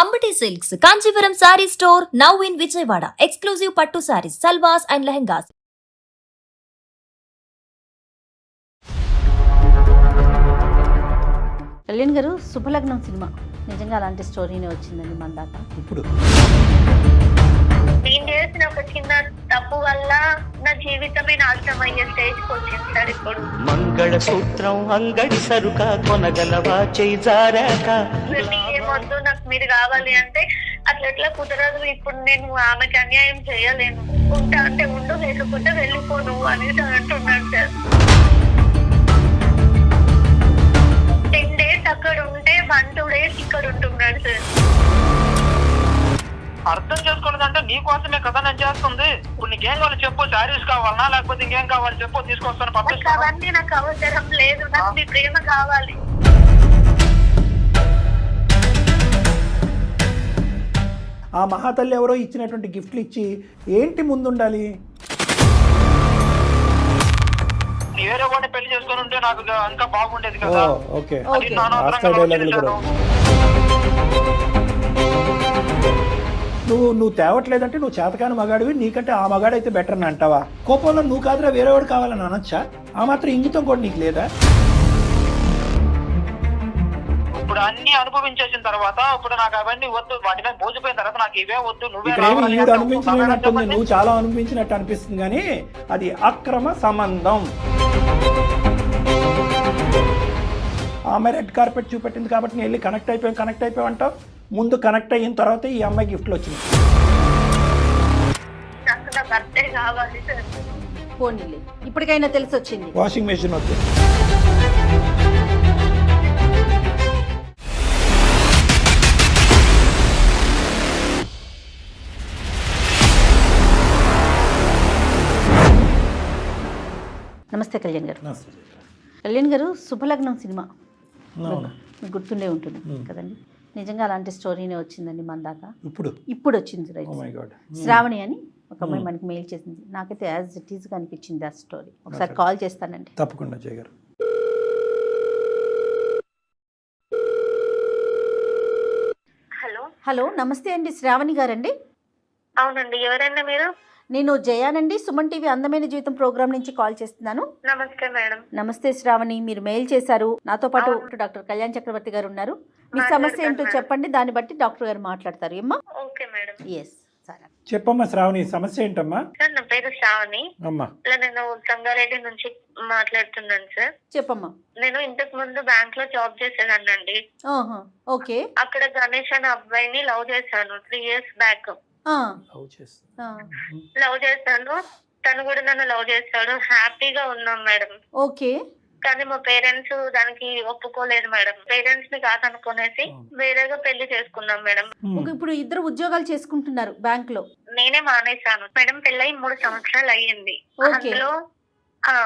Ambati Silks, Kanchivaram Saree Store, now in Vijayawada. Exclusive Pattu Sarees, Salwas and Lehengas. Kalyan గారు Subhalagnam cinema నిజంగా అలాంటి స్టోరీనే వచ్చిందండి మన దాకా. ఇప్పుడు నేను చేసిన ఒక చిన్న తప్పు వల్ల నా జీవితమే నాశనం అయ్యే స్టేజ్కి వచ్చింది సార్. ఇప్పుడు మంగళసూత్రం అంగడి సరుక కొనగలవా చేజారాక ఏమొద్దు, నాకు మీరు కావాలి అంటే అట్లా ఎట్లా కుదరదు. ఇప్పుడు నేను ఆమెకి అన్యాయం చేయలేను, ఉంటా అంటే ఉండు, లేకపోతే వెళ్ళిపోను అనేసి అంటున్నాడు సార్. 10 days అక్కడ ఉంటే 1-2 days ఇక్కడ ఉంటున్నాడు సార్. అర్థం చేసుకోలేదంటే నీ కోసమే కదా నేను చేస్తుంది. ఇప్పుడు నీకేం కావాలి చెప్పు, శారీస్ కావాలనా లేకపోతే ఇంకేం కావాలి చెప్పు, తీసుకొస్తాను నాకు పంపిస్తాను. అవన్నీ నాకు అవసరం లేదు, నాకు మీ ప్రేమ కావాలి. ఆ మహాతల్లి ఎవరో ఇచ్చినటువంటి గిఫ్ట్లు ఇచ్చి ఏంటి ముందుండాలి? వేరే వాడిని పెళ్లి చేసుకొని ఉంటే నాకు ఇంకా బాగుండేది కదా. ఓకే, అది నానవసరంగా ఆస్కార్ డైలాగులు కూడా. నువ్వు తేవట్లేదంటే నువ్వు చేతకాని మగాడివి, నీకంటే ఆ మగాడు అయితే బెటర్ అని అంటావా? కోపంలో నువ్వు కాదురా వేరేవాడు కావాలని అనొచ్చా? ఆ మాత్రం ఇంగితం కూడా నీకు లేదా? ఇప్పుడు అన్ని అనుభవించేసిన తర్వాత ఇప్పుడు నాకు అవన్నీ వద్దు, వాటి మీద మోసిపోయిన తర్వాత నాకు ఇవే వద్దు, నువ్వే ఇక్కడ ఏమి ఈవిడ రావాలి అనిపించినట్టుంది, అంటే నువ్వు చాలా అనిపించినట్టు అనిపిస్తుంది, కానీ అది అక్రమ సంబంధం. ఆమె రెడ్ కార్పెట్ చూపెట్టింది కాబట్టి నేను వెళ్ళి కనెక్ట్ అయిపోయావు అంటావు. ముందు కనెక్ట్ అయిన తర్వాత ఈ అమ్మాయి గిఫ్ట్లు వచ్చింది. నాకు నా భర్తే కావాలి సార్. పోనీలే, ఇప్పటికైనా తెలిసి వచ్చింది. వాషింగ్ మెషిన్ వద్దు. నమస్తే కళ్యాణ్ గారు. కళ్యాణ్ గారు శుభలగ్నం సినిమా అవును. మీకు గుర్తుండే ఉంటుంది కదండి. నిజంగా అలాంటి స్టోరీనే వచ్చిందండి మన దాకా. ఇప్పుడు వచ్చింది right. Oh my God. Sravani అని ఒక అమ్మాయి మనకి మెయిల్ చేసింది. నాకైతే యాజ్ ఇట్ ఈస్గా అనిపించింది ఆ స్టోరీ. ఒకసారి కాల్ చేస్తానండి. తప్పకుండా జయ గారు. హలో, హలో, నమస్తే అండి, శ్రావణి గారండి. అవునండి, ఎవరండి మీరు? నేను జయానండి, సుమన్ టీవీ అందమైన జీవితం ప్రోగ్రామ్ నుంచి కాల్ చేస్తున్నాను. నమస్తే మేడం. నమస్తే శ్రావణి, మీరు మెయిల్ చేశారు. నాతో పాటు డాక్టర్ కళ్యాణ్ చక్రవర్తి గారు ఉన్నారు. మీ సమస్య ఏంటో చెప్పండి, దాన్ని బట్టి డాక్టర్ గారు మాట్లాడతారు. ఏమ్మా? Okay madam. ఎస్ సరే చెప్పమ్మా శ్రావణి, సమస్య ఏంటమ్మా? సార్, నా పేరు శ్రావణి. అమ్మా, ఇలా నేను సంగారెడ్డి నుంచి మాట్లాడుతున్నాను సార్. చెప్పమ్మా. నేను ఇంతకు ముందు బ్యాంక్ లో జాబ్ చేసేదాన్నండి. ఓకే. అక్కడ గణేష్ అనే అబ్బాయిని లవ్ చేశాను 3 years బ్యాక్. లవ్ చేశాను, తను కూడా నన్ను లవ్ చేస్తాడు. హ్యాపీగా ఉన్నాం మేడం. ఓకే. కానీ మా పేరెంట్స్ దానికి ఒప్పుకోలేదు మేడం. పేరెంట్స్ ని కాదనుకునేసి వేరేగా పెళ్లి చేసుకున్నాం మేడం. ఇప్పుడు ఇద్దరు ఉద్యోగాలు చేసుకుంటున్నారు బ్యాంక్ లో. నేనే మానేశాను మేడం. పెళ్ళై 3 సంవత్సరాలు అయ్యింది. అందులో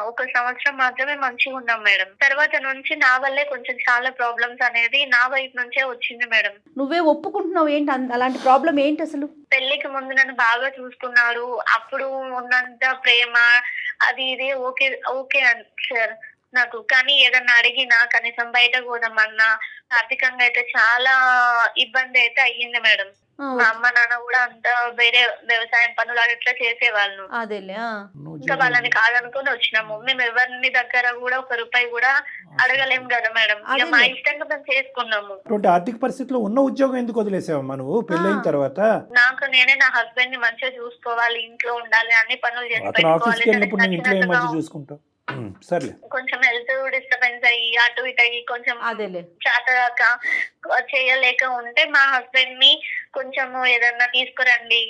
1 సంవత్సరం మాత్రమే మంచిగా ఉన్నాం మేడం. తర్వాత నుంచి నా వల్లే కొంచెం చాలా ప్రాబ్లమ్స్ అనేది నా వైపు నుంచే వచ్చింది మేడం. నువ్వే ఒప్పుకుంటున్నావు ఏంటి అలాంటి ప్రాబ్లం ఏంటి అసలు? పెళ్లికి ముందు నన్ను బాగా చూసుకున్నాడు. అప్పుడు ఉన్నంత ప్రేమ అది ఇది ఓకే ఓకే సార్ నాకు. కానీ ఏదన్నా అడిగినా కనీసం బయట పోదామన్నా ఆర్థికంగా అయితే చాలా ఇబ్బంది అయితే అయ్యింది మేడం. మా అమ్మ నాన్న కూడా అంత వేరే వ్యవసాయం పనులు అట్లా చేసేవాళ్ళు. ఇంకా వాళ్ళని కాదనుకుని వచ్చినాము. మేము ఎవరిని దగ్గర కూడా 1 రూపాయి కూడా అడగలేము కదా మేడం. ఇక మా ఇష్టంగా మేము చేసుకున్నాము. ఆర్థిక పరిస్థితిలో ఉన్న ఉద్యోగం ఎందుకు వదిలేసావమ్మా నువ్వు పెళ్ళైన తర్వాత? నాకు నేనే నా హస్బెండ్ ని మంచిగా చూసుకోవాలి, ఇంట్లో ఉండాలి, అన్ని పనులు చేసి అతను ఆఫీస్కి వెళ్ళినప్పుడు నేను ఇంట్లో ఏం మంచిగా చూసుకుంటావు? సర్లే, కొంచెం హెల్త్ డిస్టర్బెన్స్ అయ్యి అటు ఇటు అయ్యి కొంచెం చేతగాక చేయలేక ఉంటే మా హస్బెండ్ ని కొంచెం ఏదన్నా తీసుకురండి,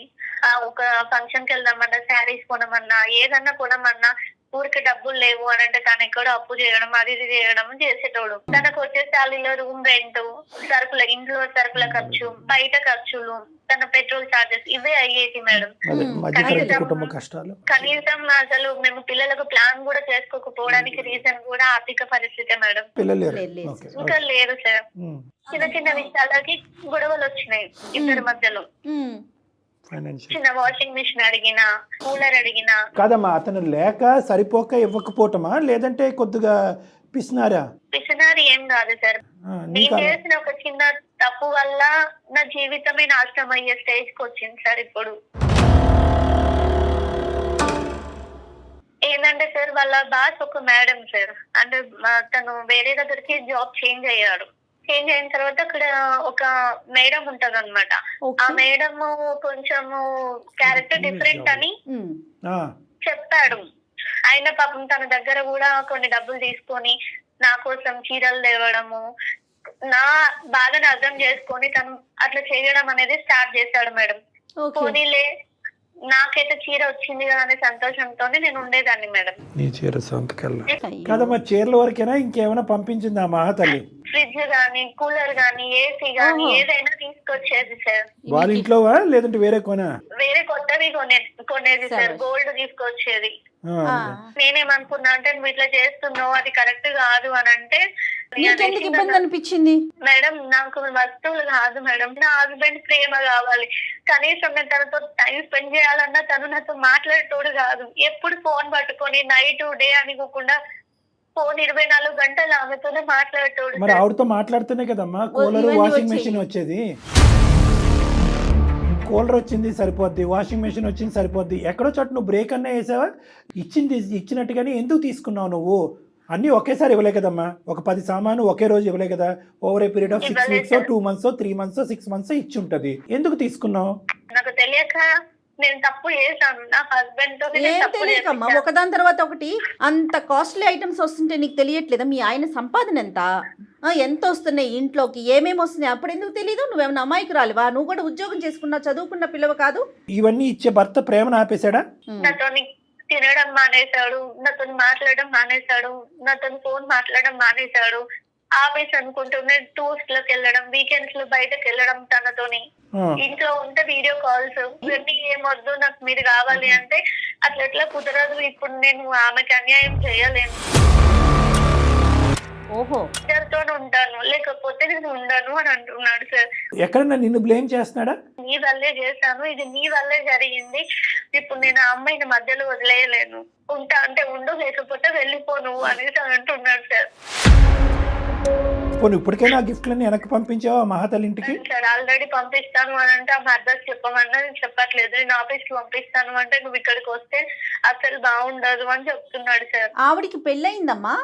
ఒక ఫంక్షన్ కి వెళ్దామన్నా, శారీస్ కొనమన్నా, ఏదన్నా కొనమన్నా ఊరికి డబ్బులు లేవు అని అంటే తను ఎక్కడో అప్పు చేయడం అది ఇది చేయడం చేసేటోడు. తనకు వచ్చే శాలీలో రూమ్ రెంట్, సరుకుల ఇంట్లో సరుకుల ఖర్చు, బయట ఖర్చులు, తన పెట్రోల్ చార్జెస్ ఇవే అయ్యేది మేడం. కనీసం అసలు మేము పిల్లలకు ప్లాన్ కూడా చేసుకోకపోవడానికి రీజన్ కూడా ఆర్థిక పరిస్థితి మేడం. ఇంకా లేదు సార్. చిన్న చిన్న విషయాలకి గొడవలు వచ్చినాయి ఇద్దరి మధ్యలో. చిన్న వాషింగ్ మిషన్ అడిగినా, కూలర్ అడిగినా. కాదమ్మా, అతను లేక సరిపోక ఇవ్వకపోవటమా, లేదంటే కొద్దిగా పిసినారా? పిసినారి ఏం కాదు సార్. నీకు నేను అలా- చేసిన ఒక చిన్న తప్పు వల్ల నా జీవితమే నాశనం అయ్యే స్టేజ్ కి వచ్చింది సార్. ఇప్పుడు ఏంటంటే సార్, వాళ్ళ బాస్ ఒక మేడం సార్, అంటే తను వేరే దగ్గరికి జాబ్ చేంజ్ అయ్యాడు. చేంజ్ అయిన తర్వాత అక్కడ ఒక మేడం ఉంటది అనమాట. ఆ మేడం కొంచెము క్యారెక్టర్ డిఫరెంట్ అని ఆ, చెప్పాడు. ఆయన పాపం తన దగ్గర కూడా కొన్ని డబ్బులు తీసుకొని నా కోసం చీరలు తేవడము, నా బాధను అర్థం చేసుకొని తను అట్లా చేయడం అనేది స్టార్ట్ చేశాడు మేడం. పోనీలే, నాకైతే చీర వచ్చింది కదా అనే సంతోషంతోనే నేను ఉండేదాన్ని మేడం. నీ చీర సొంతకెళ్ళ కదమ్మా, చీరల వరకేనా ఇంకేమైనా పంపించిందా మహాతల్లి? ఫ్రిడ్జ్ గానీ, కూలర్ గానీ, ఏసీ గానీ ఏదైనా తీసుకొచ్చేది సార్. వాళ్ళ ఇంట్లోవా లేదంటే వేరే కొనా? వేరే కొత్తవి కొనేది సార్. గోల్డ్ తీసుకొచ్చేది. ఆ, నేనేమనుకున్నా అంటే, నువ్వు ఇట్లా చేస్తున్నావు, అది కరెక్ట్ కాదు అని అంటే, నీకెందుకు ఇబ్బంది అనిపించింది? మేడం నాకు వస్తువులు కాదు మేడం, నా హస్బెండ్ ప్రేమ కావాలి. కనీసం నేను తనతో టైం స్పెండ్ చేయాలన్నా తను నాతో మాట్లాడేటోడు కాదు. ఎప్పుడు ఫోన్ పట్టుకొని నైట్ డే అనుకోకుండా ఫోన్ 24 గంటలు ఆమెతోనే మాట్లాడేటోడు. మరి ఆవిడతో మాట్లాడుతూనే కదమ్మా కూలర్ వాషింగ్ మెషిన్ వచ్చేది. కూలర్ వచ్చింది సరిపోద్ది, వాషింగ్ మెషిన్ వచ్చింది సరిపోద్ది. ఎక్కడో చోట నువ్వు బ్రేక్ అన్నా వేసావా? ఇచ్చినట్టుగానే ఎందుకు తీసుకున్నావు నువ్వు? అన్నీ ఒకేసారి ఇవ్వలే కదమ్మా. ఒక 10 సామాను ఒకే రోజు ఇవ్వలే కదా. Over a period of 6 weeks 2 months 3 months 6 months ఇచ్చి ఉంటది. ఎందుకు తీసుకున్నావు? నాకు తెలియక నేను తప్పు చేశాను. నా హస్బెండ్ తో ఏం తెలియకమ్మా, ఒకదాని తర్వాత ఒకటి అంత కాస్ట్లీ ఐటమ్స్ వస్తుంటే నీకు తెలియట్లేదా? మీ ఆయన సంపాదన ఎంత వస్తున్నాయి ఇంట్లోకి, ఏమేమి వస్తున్నాయి, అప్పుడు ఎందుకు తెలీదు? నువ్వేమన్నా అమాయకురాలివా? నువ్వు కూడా ఉద్యోగం చేసుకున్నావు, చదువుకున్న పిల్లవ కాదు. ఇవన్నీ ఇచ్చే భర్త ప్రేమను ఆపేశాడా? నాతో తినడం మానేశాడు, నాతో మాట్లాడడం మానేశాడు, నాతో ఫోన్ మాట్లాడడం మానేశాడు. ఆఫీస్ అనుకుంటూనే టూర్స్ లోకి వెళ్ళడం, వీకెండ్స్ లో బయటకు వెళ్ళడం తనతోని. ఇంట్లో ఉంటే వీడియో కాల్స్, ఇవన్నీ ఏమొద్దు, నాకు మీరు కావాలి అంటే అట్లా ఎట్లా కుదరదు. ఇప్పుడు నేను ఆమెకి అన్యాయం చేయలేను. ఓహో, ఇద్దరితో ఉంటాను, లేకపోతే నేను ఉండను అని అంటున్నాడు సార్. ఎక్కడన్నా నిన్ను బ్లేమ్ చేస్తున్నాడా? నీ వల్లే చేశాను, ఇది నీ వల్లే జరిగింది, ఇప్పుడు నేను ఆ అమ్మాయిని మధ్యలో వదిలేయలేను, ఉంటా అంటే ఉండు, లేకపోతే వెళ్ళిపోను అనేసి అంటున్నాడు సార్. పోనీ ఇప్పటికైనా ఆ గిఫ్ట్లన్నీ వెనక్కి పంపించావా మహాతల్లి ఇంటికి? సార్ ఆల్రెడీ పంపిస్తాను అని అంటే ఆమె అడ్రస్ చెప్పమన్నా నేను చెప్పట్లేదు. నేను ఆఫీస్ కి పంపిస్తాను అంటే నువ్వు ఇక్కడికి వస్తే అసలు బాగుండదు అని చెప్తున్నాడు సార్. ఆవిడికి పెళ్ళయిందమ్మా?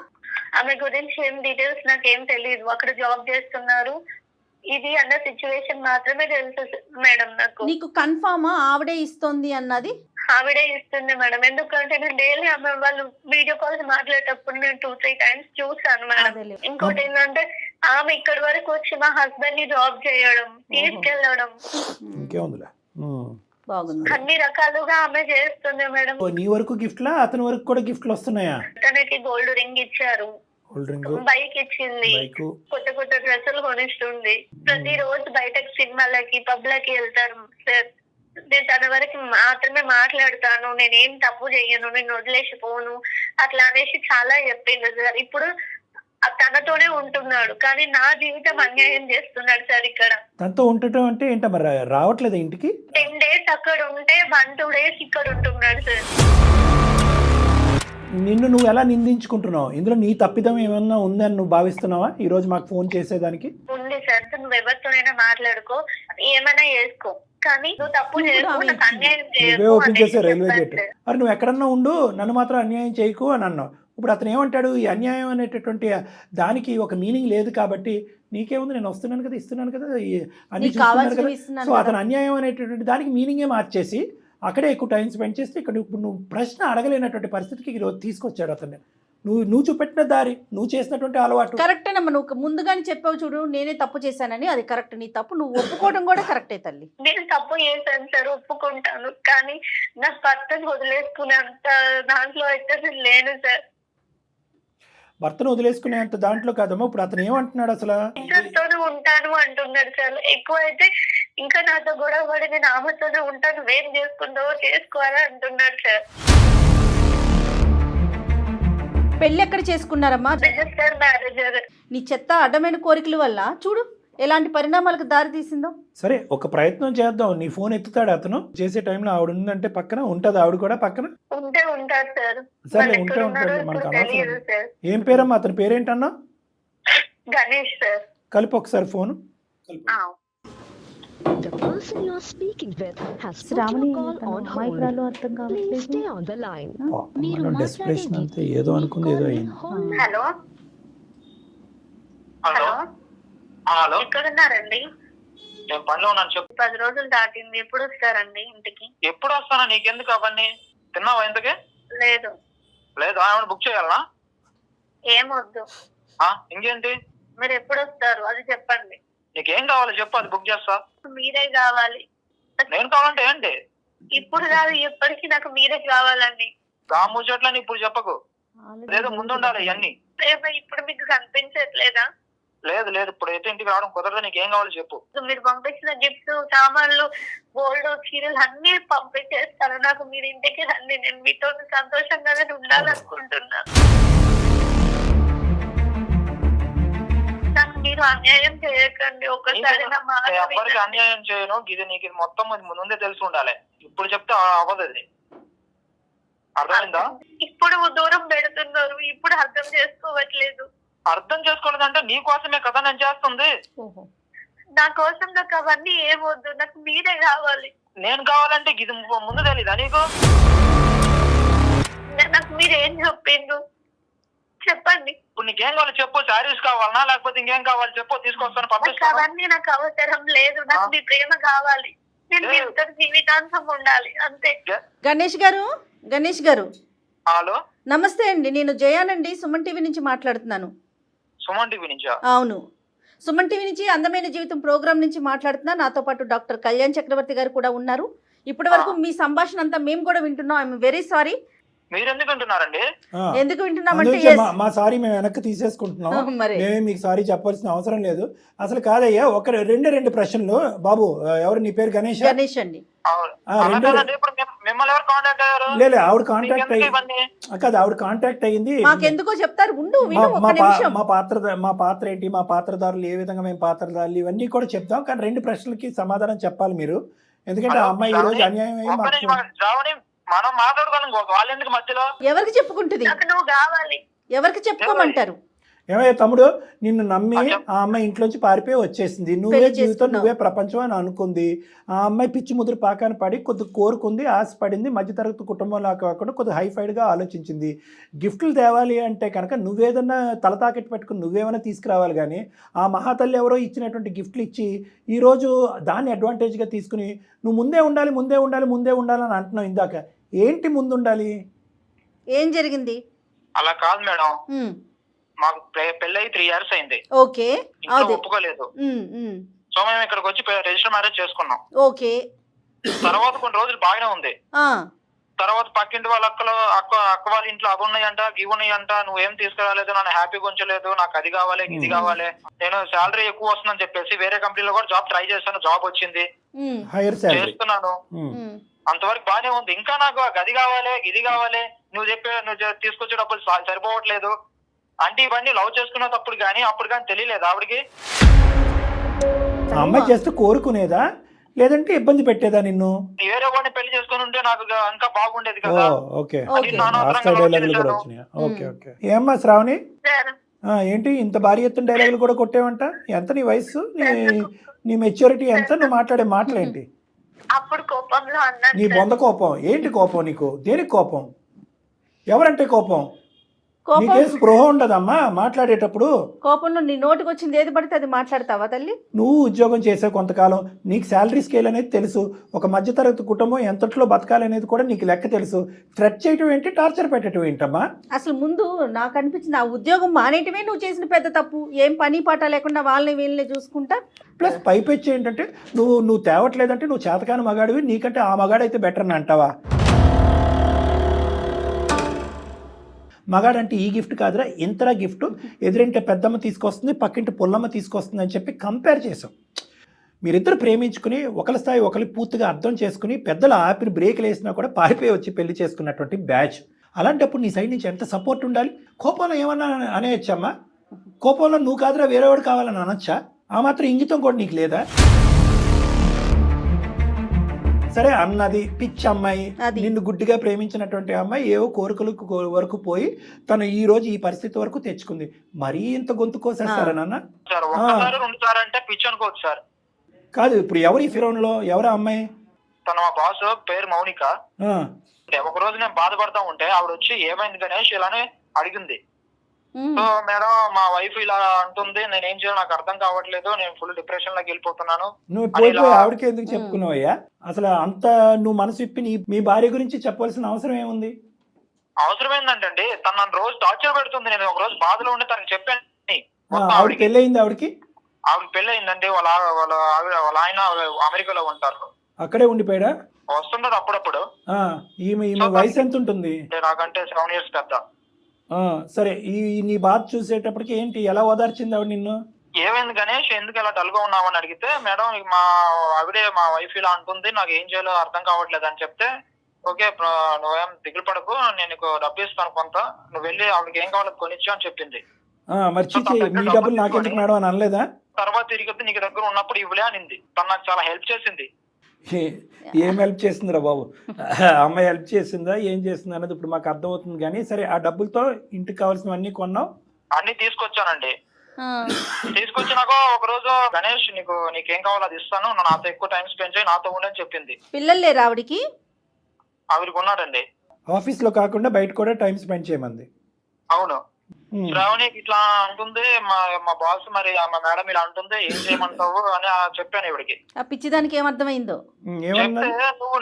ఆమె గురించి ఏం డీటెయిల్స్ నాకేం తెలియదు. అక్కడ జాబ్ చేస్తున్నారు, ఇది అన్న సిచ్యువేషన్ మాత్రమే తెలుసు మేడం నాకు. నీకు కన్ఫామా ఆవిడే ఇస్తోంది అన్నది? ఆవిడే ఇస్తుంది మేడం, ఎందుకంటే నేను డైలీ ఆమె వాళ్ళు వీడియో కాల్స్ మాట్లాడేటప్పుడు నేను 2-3 times చూసాను మేడం. ఇంకోటి ఏంటంటే ఆమె ఇక్కడి వరకు వచ్చి మా హస్బెండ్ ని జాబ్ చేయడం, తీసుకెళ్లడం, ఇంకేముందిలే, బాగుంది. అన్ని రకాలుగా ఆమె చేస్తుంది మేడం. నీ వరకు గిఫ్ట్లా, అతని వరకు కూడా గిఫ్ట్లు వస్తున్నాయా? తనకి గోల్డ్ రింగ్ ఇచ్చారు, గోల్డ్ రింగ్, బైక్ ఇచ్చింది, కొత్త కొత్త డ్రెస్సులు కొనిస్తుంది. ప్రతి రోజు బయటకు సినిమాలకి పబ్లకి వెళ్తారు సార్. నేను తన వరకు మాత్రమే మాట్లాడతాను, నేనేం తప్పు చెయ్యను, నేను వదిలేసిపోను అట్లా అనేసి చాలా చెప్పింది సార్. ఇప్పుడు తనతోనే ఉంటున్నాడు, కానీ నా జీవితం అన్యాయం చేస్తున్నాడు సార్. ఇక్కడ తనతో ఉండటం అంటే ఏంట, మరి రావట్లేదు ఇంటికి? 10 days అక్కడ ఉంటే 1-2 days ఇక్కడ ఉంటున్నాడు సార్. నిన్ను నువ్వు ఎలా నిందించుకుంటున్నావు? ఇందులో నీ తప్పిదం ఏమన్నా ఉందని నువ్వు భావిస్తున్నావా ఈ రోజు మాకు ఫోన్ చేసేదానికి? ఉంది సార్, నువ్వు ఎవరితోనైనా మాట్లాడుకో, ఏమైనా చేసుకో, కానీ నువ్వు తప్పు చేయకు, నాకు అన్యాయం నువ్వే ఓపెన్ చేసే రైల్వే గేట్. చేయకు. మరి నువ్వు ఎక్కడన్నా ఉండు, నన్ను మాత్రం అన్యాయం చేయకు అని అన్నావు. ఇప్పుడు అతను ఏమంటాడు? ఈ అన్యాయం అనేటటువంటి దానికి ఒక మీనింగ్ లేదు కాబట్టి నీకేముంది, నేను వస్తున్నాను కదా, ఇస్తున్నాను కదా, అన్ని చూస్తున్నారు కదా. సో అతను అన్యాయం అనేటటువంటి దానికి మీనింగే మార్చేసి అక్కడే ఎక్కువ టైం స్పెండ్ చేస్తే ఇక్కడ ఇప్పుడు నువ్వు ప్రశ్న అడగలేనటువంటి పరిస్థితికి ఈరోజు తీసుకొచ్చాడు అతన్ని. నువ్వు చూపెట్టిన దారి, నువ్వు చేసినటువంటి అలవాటు కరెక్టేనమ్మా. నువ్వు ముందుగానే చెప్పావు చూడు, నేనే తప్పు చేశానని, అది కరెక్ట్. నీ తప్పు నువ్వు ఒప్పుకోవడం కూడా కరెక్టే తల్లి. నేను తప్పు చేశాను సార్, ఒప్పుకుంటాను, కానీ నా భర్తను వదిలేసుకునేంత దాంట్లో అయితే నేను లేను సార్. భర్తను వదిలేసుకునేంత దాంట్లో కాదమ్మా. ఇప్పుడు అతను ఏమంటున్నాడు అసలు? ఇద్దరితోనే ఉంటాను అంటున్నాడు సార్. ఎక్కువ అయితే ఇంకా నాతో గొడవ పడి నేను ఆమెతోనే ఉంటాను, ఏం చేసుకుంటావో చేసుకోవాలని అంటున్నాడు సార్. పెళ్ళి ఎక్కడ చేసుకున్నారమ్మా? రిజిస్టర్ మ్యారేజర్. నీ చెత్త అడ్డమైన కోరికల వల్ల చూడు ఎలాంటి పరిణామాలకు దారి తీసిందో. సరే ఒక ప్రయత్నం చేద్దాం. నీ ఫోన్ ఎత్తుతాడు అతను చేసే టైంలో, ఆవిడ ఉందంటే పక్కన ఉంటుంది, ఆవిడ కూడా పక్కన. ఉంటారు సార్. సరే వాళ్ళు ఉంటే ఎక్కడ ఉంటాడు, ఉన్నారో మనకు ఇప్పుడు తెలియదు అనవసరం. సార్. ఏం పేరమ్మా అతని పేరేంటన్నా? గణేష్ సార్. కలిపి ఒకసారి ఫోన్. ఆ. The person you are speaking with has put Shravani your call on hold. మైక్రాలు అర్థం Please కావట్లేదు. stay on the line. మీరు మనం మాట్లాడే డెస్పిరేషన్ అంతే, వ్యక్తి ఏదో మీ అనుకుంది ఏదో call అయింది. hold. హలో హలో హలో, ఎక్కడున్నారండి? నేను పనిలో ఉన్నాను చెప్పు. 10 రోజులు దాటింది. ఎప్పుడు వస్తారండి ఇంటికి? ఎప్పుడు వస్తానా? నీకెందుకు అవన్నీ? తిన్నావా ఇంతకే? లేదు. లేదు, ఏమైనా బుక్ చేయాలనా? ఏమొద్దు. ఇంకేంటి? మీరు ఎప్పుడు వస్తారు అది చెప్పండి. నీకేం కావాలి చెప్పు, అది బుక్ చేస్తా. మీరే కావాలి. నేను కావాలంటే ఏంటి? ఇప్పుడు కాదు, ఎప్పటికీ నాకు మీరే కావాలండి. రాముచెట్లని ఇప్పుడు చెప్పకు, లేదు ముందు ఉండాలి ఇవన్నీ. ప్రేమ ఇప్పుడు మీకు కనిపించట్లేదా? లేదు లేదు, ఇప్పుడు అయితే ఇంటికి రావడం కుదరదు. నీకేం కావాలో చెప్పు. మీరు పంపించిన గిఫ్ట్స్, సామాన్లు, గోల్డ్, చీరలు అన్ని పంపించేస్తాను. నాకు మీరు ఇంటికి రండి. నేను మీతో సంతోషంగానే ఉండాలనుకుంటున్నా. నాకు మీరు అన్యాయం చేయకండి. ఒకసారి నా మాట నేను ఎవ్వరికి వినండి. అన్యాయం చేయను. ఇది నీకు ఇది మొత్తం ముందే తెలిసి ఉండాలి. ఇప్పుడు చెప్తే అవ్వదు అది. అర్థమైందా? ఇప్పుడు దూరం పెడుతున్నారు. ఇప్పుడు అర్థం చేసుకోవట్లేదు. అర్థం చేసుకోలేదంటే నీ కోసమే కదా నేను చేస్తుంది. ఓహో. నా కోసం నాకు అవన్నీ ఏమొద్దు. నాకు మీరే కావాలి. నేను కావాలంటే ఇది ముందు తెలీదా నీకు? నాకు మీరు ఏం చెప్పిండ్రు చెప్పండి. ఇప్పుడు నీకేం కావాలో చెప్పు. శారీస్ కావాలనా లేకపోతే ఇంకేం కావాలి చెప్పు, తీసుకొస్తాను నాకు పంపిస్తాను. అవన్నీ నాకు అవసరం లేదు. నాకు మీ ప్రేమ కావాలి. నేను మీతో జీవితాంతం ఉండాలి అంతే. గణేష్ గారు, గణేష్ గారు హలో, నమస్తే అండి. నేను జయానండి, సుమన్ టీవీ నుంచి మాట్లాడుతున్నాను. సుమన్ టీవీ నుంచా? అవును, సుమన్ టీవీ నుంచి అందమైన జీవితం ప్రోగ్రామ్ నుంచి మాట్లాడుతున్నా. నాతో పాటు డాక్టర్ కళ్యాణ్ చక్రవర్తి గారు కూడా ఉన్నారు. ఇప్పటి వరకు మీ సంభాషణ అంతా మేము కూడా వింటున్నాం. I'm very sorry. మీరు ఎందుకు అంటున్నారండి? ఎందుకు వింటున్నామంటే అందుకే మా సారీ మేము వెనక్కి తీసేసుకుంటున్నాం. మరి మేమే మీకు సారీ చెప్పాల్సిన అవసరం లేదు. అసలు కాదయ్యా, ఒక రెండు ప్రశ్నలు. బాబు ఎవరు, నీ పేరు గణేష్? గణేష్ అండి. ఇప్పుడు మిమ్మల్ని ఎవరు కాంటాక్ట్ అయ్యారు? లేదు, ఆవిడ కాంటాక్ట్ మీకెందుకు అయ్యింది ఇవన్నీ? కాదు, ఆవిడ కాంటాక్ట్ అయ్యింది. మాకెందుకో చెప్తారు, ఉండు విను ఒక్క నిమిషం. మా పాత్ర ఏంటి, మా పాత్రదారులు ఏ విధంగా మేము పాత్రదారులు, ఇవన్నీ కూడా చెప్తాం. కానీ 2 ప్రశ్నలకి సమాధానం చెప్పాలి మీరు. ఎందుకంటే ఆ అమ్మాయి ఈ రోజు అన్యాయం అయ్యి ఒక్క నిమిషం మాకు. ఆగండి. శ్రావణి, మనం మాట్లాడుకోవాలి. వాళ్ళు ఎందుకు మధ్యలో? ఎవరికి చెప్పుకుంటుంది? నాకు నువ్వు కావాలి. ఎవరికి చెప్పుకోమంటారు? ఏమయ్య తమ్ముడు, నిన్ను నమ్మి ఆ అమ్మాయి ఇంట్లోంచి పారిపోయి వచ్చేసింది. నువ్వే పెళ్లి జీవితం, చేసుకున్నావు. నువ్వే ప్రపంచం అని అనుకుంది. ఆ అమ్మాయి పిచ్చి ముదురు పాకాన పడి కొద్ది కోరుకుంది, ఆశపడింది. మధ్యతరగతి కుటుంబంలో కాకుండా కొద్ది హైఫైడ్గా ఆలోచించింది. గిఫ్ట్లు తేవాలి అంటే కనుక నువ్వేదన్నా తల తాకెట్టు పెట్టుకుని నువ్వేమైనా తీసుకురావాలి. కానీ ఆ మహాతల్లి ఎవరో ఇచ్చినటువంటి గిఫ్ట్లు ఇచ్చి ఈరోజు దాన్ని అడ్వాంటేజ్గా తీసుకుని నువ్వు ముందే ఉండాలి అని అంటున్నావు. ఇందాక ఏంటి ముందు ఉండాలి? ఏం జరిగింది? అలా కాదు మేడం, మాకు పెళ్ళి 3 years అయింది. ఓకే, ఇంట్లో ఒప్పుకోలేదు. సో మేము ఇక్కడికి వచ్చి రిజిస్టర్ మ్యారేజ్ చేసుకున్నాం. ఓకే. తర్వాత కొన్ని రోజులు బాగానే ఉంది. తర్వాత పక్కింటి వాళ్ళ అక్క వాళ్ళ ఇంట్లో అవి ఉన్నాయంట, ఇవి ఉన్నాయంట, నువ్వేం తీసుకురాలేదు, నన్ను హ్యాపీగా ఉంచలేదు, నాకు అది కావాలి ఇది కావాలి. నేను శాలరీ ఎక్కువ వస్తుందని చెప్పేసి వేరే కంపెనీలో కూడా జాబ్ ట్రై చేశాను. జాబ్ వచ్చింది, చేస్తున్నాను. అంతవరకు బాగానే ఉంది. ఇంకా నాకు గది కావాలి ఇది కావాలి, నువ్వు తీసుకొచ్చే డబ్బులు సరిపోవట్లేదు అంటే ఇవన్నీ లవ్ చేసుకున్న తప్పుడు కానీ అప్పుడు కానీ తెలియలేదు ఆవిడకి. అమ్మాయి చేస్తే కోరుకునేదా లేదంటే ఇబ్బంది పెట్టేదా నిన్ను? వేరే వాడిని పెళ్లి చేసుకుని ఉంటే నాకు ఇంకా బాగుండేది కదా. ఓకే, అది నానవసరంగా కూడా వచ్చినాయి. Okay okay. ఏమ్మా శ్రావణి, ఏంటి ఇంత భారీ ఎత్తున డైలాగులు కూడా కొట్టేవంట? ఎంత నీ వయసు, నీ మెచ్యూరిటీ ఎంత, నువ్వు మాట్లాడే మాటలేంటి? అప్పుడు కోపంలో అన్నాను. నీ బొంద కోపం ఏంటి? కోపం నీకు దేనికి కోపం? ఎవరంటే కోపం? నీకే స్పృహ ఉండదమ్మా మాట్లాడేటప్పుడు. కోపంలో నీ నోటికి వచ్చింది ఏది పడితే అది మాట్లాడతావా తల్లి? నువ్వు ఉద్యోగం చేసే కొంతకాలం నీకు శాలరీ స్కేల్ అనేది తెలుసు. ఒక మధ్యతరగతి కుటుంబం ఎంతట్లో బతకాలనేది కూడా నీకు లెక్క తెలుసు. థ్రెట్ చేయటం ఏంటి, టార్చర్ పెట్టడం ఏంటమ్మా? అసలు ముందు నాకు అనిపించింది ఆ ఉద్యోగం మానేయటమే నువ్వు చేసిన పెద్ద తప్పు. ఏం పని పాట లేకుండా వాళ్ళని వీళ్ళని చూసుకుంటా. ప్లస్ పైపెచ్చి ఏంటంటే నువ్వు తేవట్లేదంటే నువ్వు చేతకాని మగాడివి, నీకంటే ఆ మగాడైతే బెటర్ అని అంటావా? మగాడంటే ఈ గిఫ్ట్ కాదురా, ఇంతరా గిఫ్ట్, ఎదురింటే పెద్దమ్మ తీసుకొస్తుంది, పక్కింటి పుల్లమ్మ తీసుకొస్తుంది అని చెప్పి కంపేర్ చేసాం. మీరిద్దరు ప్రేమించుకుని ఒకరి స్థాయి ఒకరి పూర్తిగా అర్థం చేసుకుని పెద్దలు ఆపిన బ్రేక్లు వేసినా కూడా పారిపోయి వచ్చి పెళ్లి చేసుకున్నటువంటి బ్యాచ్. అలాంటప్పుడు నీ సైడ్ నుంచి ఎంత సపోర్ట్ ఉండాలి? కోపంలో ఏమన్నా అనేయచ్చమ్మా? కోపంలో నువ్వు కాదురా వేరేవాడు కావాలని అనొచ్చా? ఆ మాత్రం ఇంగితం కూడా నీకు లేదా? సరే అన్నది పిచ్చి అమ్మాయి, అది. నిన్ను గుడ్డిగా ప్రేమించినటువంటి అమ్మాయి ఏవో కోరికలకు వరకు పోయి తను ఈ రోజు ఈ పరిస్థితి వరకు తెచ్చుకుంది. మరీ ఇంత గొంతు కోసేస్తారా నాన్న? సార్ ఒక్కసారి 2 సార్లు అంటే పిచ్చి అనుకోవచ్చు సార్. కాదు, ఇప్పుడు ఎవరు ఈ ఫిరోన్లో ఎవరా అమ్మాయి? తన మా బాస్ పేరు మౌనిక. ఆ, ఒక రోజు నేను బాధపడతా ఉంటే ఆవిడ వచ్చి ఏమైంది గణేష్ ఇలానే అడిగింది. ఉమ్. సో మేడం మా వైఫ్ ఇలా అంటుంది, నేను ఏం చేయాలో నాకు అర్థం కావట్లేదు, నేను ఫుల్ డిప్రెషన్ లోకి వెళ్ళిపోతున్నాను. నువ్వు పోయి ఆవిడకి ఎందుకు చెప్పుకున్నావయ్యా? అసలు అంత నువ్వు మనసు ఇప్పి మీ భార్య గురించి చెప్పవలసిన అవసరం ఏముంది? అవసరం ఏంటంటే తను నన్ను రోజు టార్చర్ పెడుతుంది. నేను ఒక రోజు బాధలో ఉండి తనకి చెప్పాను. ఆవిడ పెళ్ళయింది ఆవిడకి? ఆవిడకి పెళ్లి అయిందండి. వాళ్ళ ఆయన అమెరికాలో ఉంటారు. అక్కడే ఉండిపోయాడా? వస్తుంటది అప్పుడప్పుడు. ఈమె వయసు ఎంత ఉంటుంది? నాకంటే 7 years పెద్ద. సరే, నీ బాధ చూసేటప్పటికి ఏంటి, ఎలా ఓదార్చింది ఆవిడ నిన్ను? ఏమైంది గణేష్, ఎందుకు ఇలా డల్ గా ఉన్నావని అడిగితే, మేడం మా ఆవిడే మా వైఫ్ ఇలా అంటుంది, నాకు ఏం చేయాలో అర్థం కావట్లేదు అని చెప్తే, ఓకే నువ్వేం దిగులు పడకు, నేను నీకు డబ్బు ఇస్తాను కొంత, నువ్వు వెళ్ళి ఆవిడకి ఏం కావాలో కొనిచ్చు అని చెప్పింది. మీ డబ్బులు నాకెందుకు మేడం అని అనలేదా? తర్వాత తిరిగి నీకు దగ్గర ఉన్నప్పుడు ఇవ్వలే అనింది. తను నాకు చాలా హెల్ప్ చేసింది. ఏం హెల్ప్ చేసిందిరా బాబు? అమ్మాయి హెల్ప్ చేసిందా, ఏం చేసింది అన్నది ఇప్పుడు మాకు అర్థమవుతుంది. కానీ సరే, ఆ డబ్బులతో ఇంటికి కావాల్సినవన్నీ కొన్నావు? అన్ని తీసుకొచ్చానండి. తీసుకొచ్చినాక ఒక రోజు గణేష్ నీకేం కావాలో అది ఇస్తాను, నాతో ఎక్కువ టైం స్పెండ్ చేయి, నాతో ఉండని చెప్పింది. పిల్లలు లేరు ఆవిడికి? ఆవిడకి ఉన్నాడండి. ఆఫీస్ లో కాకుండా బయట కూడా టైం స్పెండ్ చేయమంది. అవును. శ్రావణికి ఇట్లా అంటుంది, మా బాస్ మరి మా మేడం ఇలా అంటుంది, ఏం చేయమంటావు అని చెప్పాను ఇవిడికి. ఆ పిచ్చిదానికి ఏమర్థమైందో చెప్తే,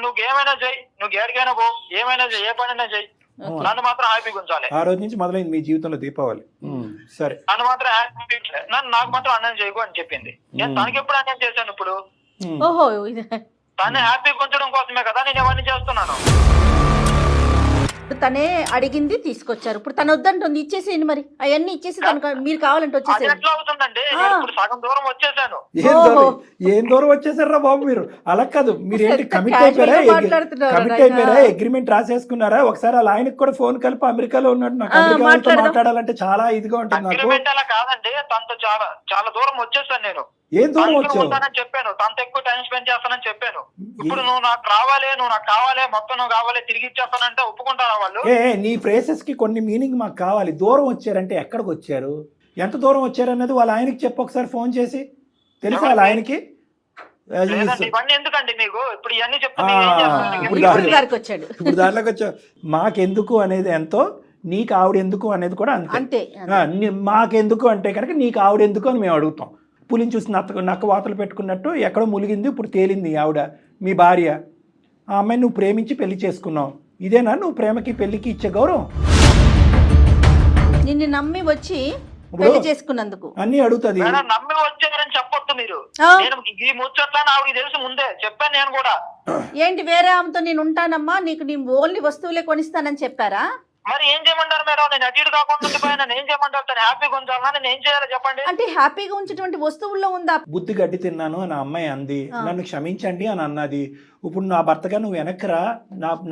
నువ్వేమైనా చెయ్యి, నువ్వు ఏడికైనా పో, ఏమైనా చెయ్యి, ఏ పనైనా చెయ్యి, నన్ను మాత్రం హ్యాపీగా ఉంచాలి. ఆ రోజు నుంచి మొదలైంది మీ జీవితంలో దీపావళి. సరే, నన్ను మాత్రం హ్యాపీ, నాకు మాత్రం అన్నం చేయకు అని చెప్పింది. నేను తనకి ఎప్పుడు అన్నం చేశాను? ఇప్పుడు ఓహో, తను హ్యాపీగా ఉంచడం కోసమే కదా నేను ఇవన్నీ చేస్తున్నాను. తనే అడిగింది, తీసుకొచ్చారు. ఇప్పుడు తను వద్దంటుంది, ఇచ్చేసేయండి. మరి అవన్నీ ఇచ్చేసి తనకు మీరు కావాలంటే వచ్చేసేయండి. ఎట్లా అవుతుందండి? ఇప్పుడు సగం దూరం వచ్చేసాను. ఏం దూరం వచ్చేసారా బాబు మీరు? అలా కాదు, మీరు ఏంటి కమిట్ అయిపోయారా? అగ్రిమెంట్ రాసేసుకున్నారా? ఒకసారి అలా ఆయనకు కూడా ఫోన్ కలిపి అమెరికాలో ఉన్నాడు, నాకు అమెరికాతో మాట్లాడాలంటే చాలా ఇదిగా ఉంటుంది నాకు. అగ్రిమెంట్ అలా కాదండి, తనతో చాలా దూరం వచ్చేసాను నేను. ఏం దూరం వచ్చావు? చెప్పాను, తనతో ఎక్కువ టైం స్పెండ్ చేస్తానని చెప్పాను. ఇప్పుడు నువ్వు నాకు రావాలి, నువ్వు నాకు కావాలి, మొత్తం నువ్వు కావాలి, తిరిగి ఇచ్చేస్తానంటే ఒప్పుకుంటారా వాళ్ళు? నీ ఫ్రేసెస్ కి కొన్ని మీనింగ్ మాకు కావాలి. దూరం వచ్చారంటే ఎక్కడికి వచ్చారు, ఎంత దూరం వచ్చారు అన్నది వాళ్ళ ఆయనకి చెప్పు ఒకసారి ఫోన్ చేసి. తెలుసా వాళ్ళ ఆయనకి? ఇవన్నీ ఎందుకండి మీకు? ఇప్పుడు ఇవన్నీ ఇప్పుడు దాంట్లోకి వచ్చావు. మాకెందుకు అనేది ఎంతో, నీకు ఆవిడెందుకు అనేది కూడా అంతే. మాకెందుకు అంటే కనుక నీకు ఆవిడెందుకు అని మేము అడుగుతాం. పులిని చూసి నక్క వాతలు పెట్టుకున్నట్టు ఎక్కడో ములిగింది, ఇప్పుడు తేలింది ఆవిడ మీ భార్య. ఆ అమ్మాయిని నువ్వు ప్రేమించి పెళ్లి చేసుకున్నావు. ఇదేనా నువ్వు ప్రేమకి పెళ్లికి ఇచ్చే గౌరవం? నిన్ను నమ్మి వచ్చి పెళ్లి చేసుకున్నందుకు అన్ని అడుగుతుంది. నమ్మి వచ్చారని చెప్పొద్దు మీరు. నేను ఈ ముచ్చట్లా ఆవిడకి తెలుసు ముందే చెప్పాను నేను కూడా. ఏంటి, వేరే ఆమెతో నేను ఉంటానమ్మా, నీకు నీ ఓన్లీ వస్తువులే కొనిస్తానని చెప్పారా? మరి ఏం చేయమంటారు మేడం? నేను అటు కాకుండా ఉండిపోయినా ఏం చేయమంటారు? తను హ్యాపీగా ఉంచాలా, నేను ఏం చేయాలో చెప్పండి. అంటే హ్యాపీగా ఉంచేటువంటి వస్తువుల్లో ఉందా? బుద్ధి గడ్డి తిన్నాను అని అమ్మాయి అంది, నన్ను క్షమించండి అని అన్నది. ఇప్పుడు నా భర్తగా నువ్వు వెనక్కిరా,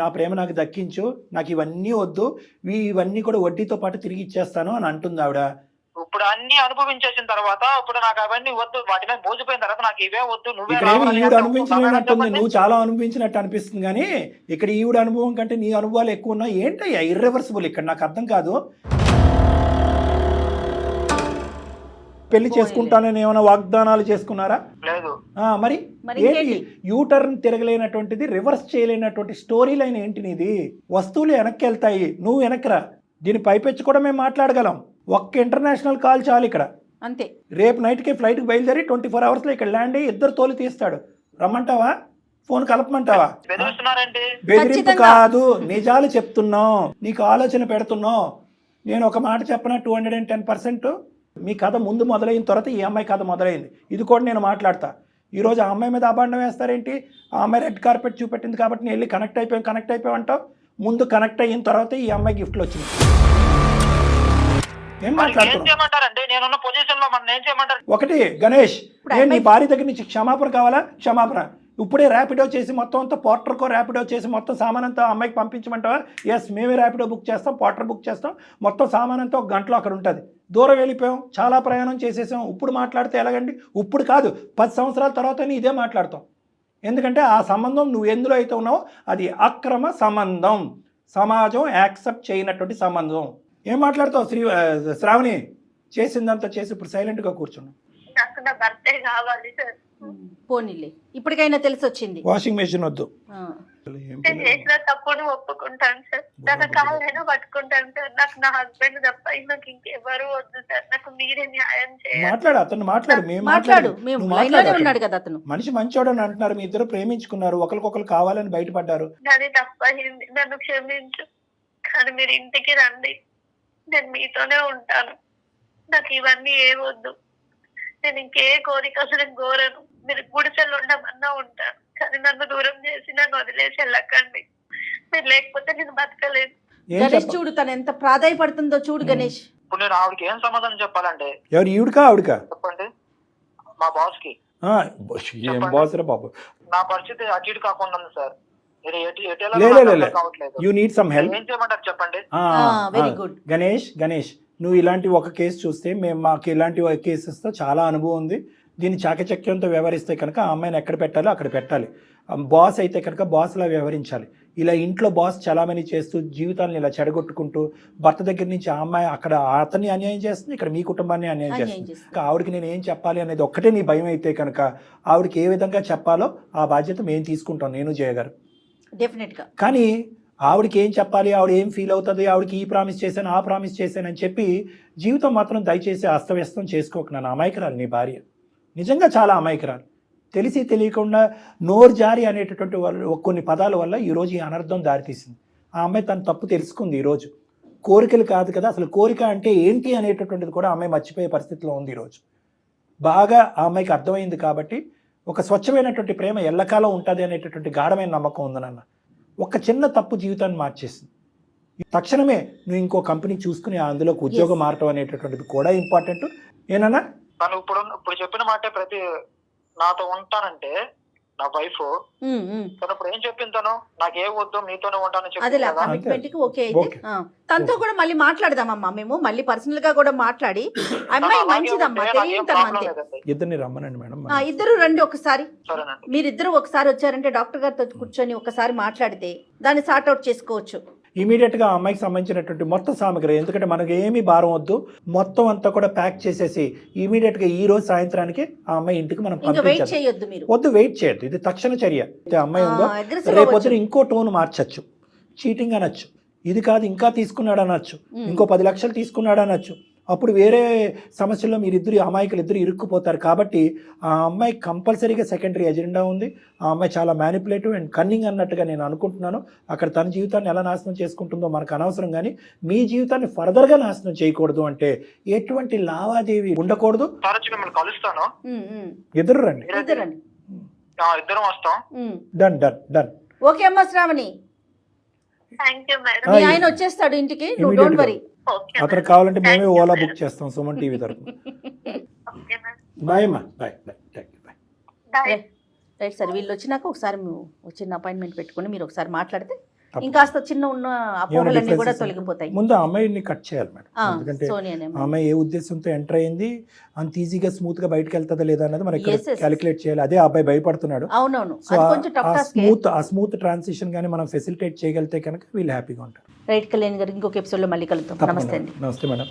నా ప్రేమ నాకు దక్కించు, నాకు ఇవన్నీ వద్దు, ఇవన్నీ కూడా వడ్డీతో పాటు తిరిగి ఇచ్చేస్తాను అని అంటుంది ఆవిడ. ఇప్పుడు అన్ని అనుభవించేసిన తర్వాత ఇప్పుడు నాకు అవన్నీ వద్దు, వాటి మీద మోసిపోయిన తర్వాత నాకు ఇవే వద్దు, నువ్వే ఈవిడ అనుభవించినట్టుంది, నువ్వు చాలా అనుభవించినట్టు అనిపిస్తుంది. కానీ ఇక్కడ ఈవిడ అనుభవం కంటే నీ అనుభవాలు ఎక్కువ ఉన్నాయి. ఏంటయ్యా ఇర్రివర్సిబుల్ ఇక్కడ? నాకు అర్థం కాదు. పెళ్లి చేసుకుంటానని ఏమైనా వాగ్దానాలు చేసుకున్నారా? లేదు. మరి ఏంటి యూటర్న్ తిరగలేనటువంటిది, రివర్స్ చేయలేనటువంటి స్టోరీ లైన్ ఏంటి నీది? వస్తువులు వెనక్కి వెళ్తాయి, నువ్వు వెనక్కిరా. దీని పైపెచ్చి కూడా మేము మాట్లాడగలం. ఒక్క ఇంటర్నేషనల్ కాల్ చాలు ఇక్కడ, అంతే. రేపు నైట్కి ఫ్లైట్కి బయలుదేరి 24 hours ఇక్కడ ల్యాండ్ అయ్యి 2 తోలు తీస్తాడు. రమ్మంటావా? ఫోన్ కలపమంటావా? బెదిరింపు కాదు, నిజాలు చెప్తున్నాం, నీకు ఆలోచన పెడుతున్నావు. నేను ఒక మాట చెప్పనా, 210% మీ కథ ముందు మొదలైన తర్వాత ఈ అమ్మాయి కథ మొదలైంది. ఇది కూడా నేను మాట్లాడతా. ఈరోజు ఆ అమ్మాయి మీద అబాండం వేస్తారేంటి? ఆ అమ్మాయి రెడ్ కార్పెట్ చూపెట్టింది కాబట్టి నేను వెళ్ళి కనెక్ట్ అయిపోయాం అంటావు. ముందు కనెక్ట్ అయిన తర్వాత ఈ అమ్మాయి గిఫ్ట్లు వచ్చింది. ఒకటి గణేష్, నేను నీ భార్య దగ్గర నుంచి క్షమాపణ కావాలా? క్షమాపణ ఇప్పుడే ర్యాపిడో చేసి మొత్తం అంతా పోర్టర్కో ర్యాపిడో చేసి మొత్తం సామాన్ అంతా అమ్మాయికి పంపించమంటావా? ఎస్, మేమే ర్యాపిడో బుక్ చేస్తాం, పోర్టర్ బుక్ చేస్తాం, మొత్తం సామాన్ అంతా 1 గంటలో అక్కడ ఉంటుంది. దూరం వెళ్ళిపోయాం, చాలా ప్రయాణం చేసేసాం, ఇప్పుడు మాట్లాడితే ఎలాగండి? ఇప్పుడు కాదు, 10 సంవత్సరాల తర్వాత ఇదే మాట్లాడతాం. ఎందుకంటే ఆ సంబంధం నువ్వు ఎందులో అయితే ఉన్నావో అది అక్రమ సంబంధం, సమాజం యాక్సెప్ట్ చేయనటువంటి సంబంధం. ఏం మాట్లాడతావు శ్రావణి? చేసిందంతా చేసి ఇప్పుడు సైలెంట్గా కూర్చున్నావు. నాకు నా భర్తే కావాలి సార్. పోనీలే, ఇప్పటికైనా తెలిసి వచ్చింది. వాషింగ్ మెషిన్ వద్దు. నేను చేసిన తప్పును ఒప్పుకుంటాను సార్. తన కాళ్ళైనా పట్టుకుంటాను సార్. నాకు నా హస్బెండ్ తప్ప నాకు ఇంకెవరు వద్దు సార్. నాకు మీరే న్యాయం చేయాలి. మాట్లాడు, అతను మాట్లాడు. మేము మాట్లాడు, మేము నువ్వు లైన్లోనే మాట్లాడు. ఉన్నాడు కదా అతను. మనిషి మంచోడు అని అంటున్నారు, మీ ఇద్దరు ప్రేమించుకున్నారు, ఒకరికొకరు కావాలని బయటపడ్డారు. నాది తప్పయింది, నన్ను క్షమించు. కానీ మీరు ఇంటికి రండి, నేను మీతోనే ఉంటాను. నాకు ఇవన్నీ ఏమొద్దు. నేను ఇంకే కోరిక అసలు కోరను. మీరు గుడిసెలు ఉండమన్నా ఉంటాను, కానీ నన్ను దూరం చేసి నన్ను వదిలేసి వెళ్ళకండి. మీరు లేకపోతే నేను బతకలేదు. ఏం గణేష్ చెప్ప చూడు, తను ఎంత ప్రాధాయపడుతుందో చూడు గణేష్. ఇప్పుడు నేను ఆవిడకి ఏం సమాధానం చెప్పాలంటే? ఎవరు, ఈవిడకా ఆవిడకా? చెప్పండి. మా బాస్ కి. ఏం బాస్ రా బాబు. నా పరిస్థితి అటు ఇటు కాకుండా ఉంది సార్. మీరు లే. కావట్లేదు. You need some help. ఏం చేయమంటారు చెప్పండి. Very good. గణేష్ నువ్వు ఇలాంటి ఒక కేసు చూస్తే మాకు ఇలాంటి కేసెస్తో చాలా అనుభవం ఉంది. దీన్ని చాకచక్యంతో వ్యవహరిస్తే కనుక ఆ అమ్మాయిని ఎక్కడ పెట్టాలో అక్కడ పెట్టాలి. బాస్ అయితే కనుక బాస్లా వ్యవహరించాలి. ఇలా ఇంట్లో బాస్ చలామణి చేస్తూ జీవితాలను ఇలా చెడగొట్టుకుంటూ భర్త దగ్గర నుంచి ఆ అమ్మాయి అక్కడ అతన్ని అన్యాయం చేస్తుంది, ఇక్కడ మీ కుటుంబాన్ని అన్యాయం చేస్తుంది. ఆవిడకి నేను ఏం చెప్పాలి అనేది ఒక్కటే నీ భయం అయితే కనుక ఆవిడకి ఏ విధంగా చెప్పాలో ఆ బాధ్యత మేము తీసుకుంటాం, నేను జయగారు. డెఫినెట్గా. కానీ ఆవిడకి ఏం చెప్పాలి, ఆవిడ ఏం ఫీల్ అవుతుంది, ఆవిడకి ఈ ప్రామిస్ చేశాను ఆ ప్రామిస్ చేశాను అని చెప్పి జీవితం మాత్రం దయచేసి అస్తవ్యస్తం చేసుకోకు. నన్ను అమాయకురాలు నీ భార్య, నిజంగా చాలా అమాయకురాలు. తెలిసి తెలియకుండా నోరు జారి అనేటటువంటి కొన్ని పదాల వల్ల ఈరోజు ఈ అనర్థం దారితీసింది. ఆ అమ్మాయి తన తప్పు తెలుసుకుంది ఈరోజు. కోరికలు కాదు కదా, అసలు కోరిక అంటే ఏంటి అనేటటువంటిది కూడా అమ్మాయి మర్చిపోయే పరిస్థితిలో ఉంది ఈరోజు. బాగా ఆ అమ్మాయికి అర్థమైంది కాబట్టి ఒక స్వచ్ఛమైనటువంటి ప్రేమ ఎల్లకాలం ఉంటుంది అనేటటువంటి గాఢమైన నమ్మకం ఉంది నాన్న. ఒక చిన్న తప్పు జీవితాన్ని మార్చేసింది. తక్షణమే నువ్వు ఇంకో కంపెనీ చూసుకుని అందులోకి ఉద్యోగం మారటం అనేటటువంటిది కూడా ఇంపార్టెంట్. ఏనన్నా తను ఇప్పుడు చెప్పిన మాట ప్రతి నాతో ఉంటానంటే నా వైఫ్ తను ఇప్పుడు ఏం చెప్పింది, తను నాకు ఏ వద్దు మీతోనే ఉంటానని చెప్పింది కదా. కమిట్మెంట్ కి ఓకే అయితే తనతో కూడా మళ్ళీ మాట్లాడదామమ్మా, మేము మళ్ళీ పర్సనల్ గా కూడా మాట్లాడి. అమ్మాయి మంచిదమ్మా, తెలియదు అంతే. ఇద్దరిని రమ్మనండి మేడం. ఇద్దరు రండి ఒకసారి. సరేనండి. మీరిద్దరు ఒకసారి వచ్చారంటే డాక్టర్ గారితో కూర్చొని ఒకసారి మాట్లాడితే దాన్ని సార్ట్ అవుట్ చేసుకోవచ్చు. ఇమీడియట్గా ఆ అమ్మాయికి సంబంధించినటువంటి మొత్తం సామగ్రి, ఎందుకంటే మనకు ఏమీ భారం వద్దు, మొత్తం అంతా కూడా ప్యాక్ చేసేసి ఇమీడియట్గా ఈ రోజు సాయంత్రానికి ఆ అమ్మాయి ఇంటికి మనం పంపించొద్దు. వద్దు, వెయిట్ చేయొద్దు. ఇది తక్షణ చర్య. అమ్మాయి ఉందో రేపొద్దున ఇంకో టోన్ మార్చచ్చు, చీటింగ్ అనొచ్చు, ఇది కాదు ఇంకా తీసుకున్నాడు అనొచ్చు, ఇంకో 10 లక్షలు తీసుకున్నాడు అనొచ్చు. అప్పుడు వేరే సమస్యల్లో మీరిద్దరు అమాయకులు ఇద్దరు ఇరుక్కుపోతారు. కాబట్టి ఆ అమ్మాయి కంపల్సరీగా సెకండరీ ఎజెండా ఉంది. ఆ అమ్మాయి చాలా మ్యానిపులేటివ్ అండ్ కన్నింగ్ అన్నట్టుగా నేను అనుకుంటున్నాను. అక్కడ తన జీవితాన్ని ఎలా నాశనం చేసుకుంటుందో మనకు అనవసరం, కానీ మీ జీవితాన్ని ఫర్దర్గా నాశనం చేయకూడదు అంటే ఎటువంటి లావాదేవీ ఉండకూడదు. కలుస్తాను, ఇద్దరు రండి. ఇద్దరం వస్తాం. Done done done. ఓకే అమ్మా శ్రావణి, మీ ఆయన వచ్చేస్తాడు ఇంటికి, నువ్వు డోంట్ వరీ. అతను కావాలంటే మేమే ఓలా బుక్ చేస్తాం సుమన్ టీవీ తరఫున. బాయ్ అమ్మా, bye bye bye. Right sir, వీళ్ళు వచ్చినాక ఒకసారి చిన్న అపాయింట్మెంట్ పెట్టుకుని మీరు ఒకసారి మాట్లాడితే ఇంకాస్త చిన్న ఉన్న అపోహలన్నీ కూడా తొలగిపోతాయి. ముందు ఆ అమ్మాయిని కట్ చేయాలి మేడం, ఎందుకంటే ఆ అమ్మాయి ఏ ఉద్దేశంతో ఎంటర్ అయింది, అంత ఈజీగా స్మూత్ గా బయటకు వెళ్తుందా లేదా అనేది మనకి క్యాలిక్యులేట్ చేయాలి. అదే ఆ అబ్బాయి భయపడుతున్నాడు. అవునవును, ఆ స్మూత్ ట్రాన్సిషన్ గానీ మనం ఫెసిలిటేట్ చేయగలిగితే కనుక వీళ్ళు హ్యాపీగా ఉంటారు. రైట్, కళ్యాణ్ గారు ఇంకొక ఎపిసోడ్ లో మళ్ళీ కలుద్దాం. నమస్తే అండి. నమస్తే మేడం.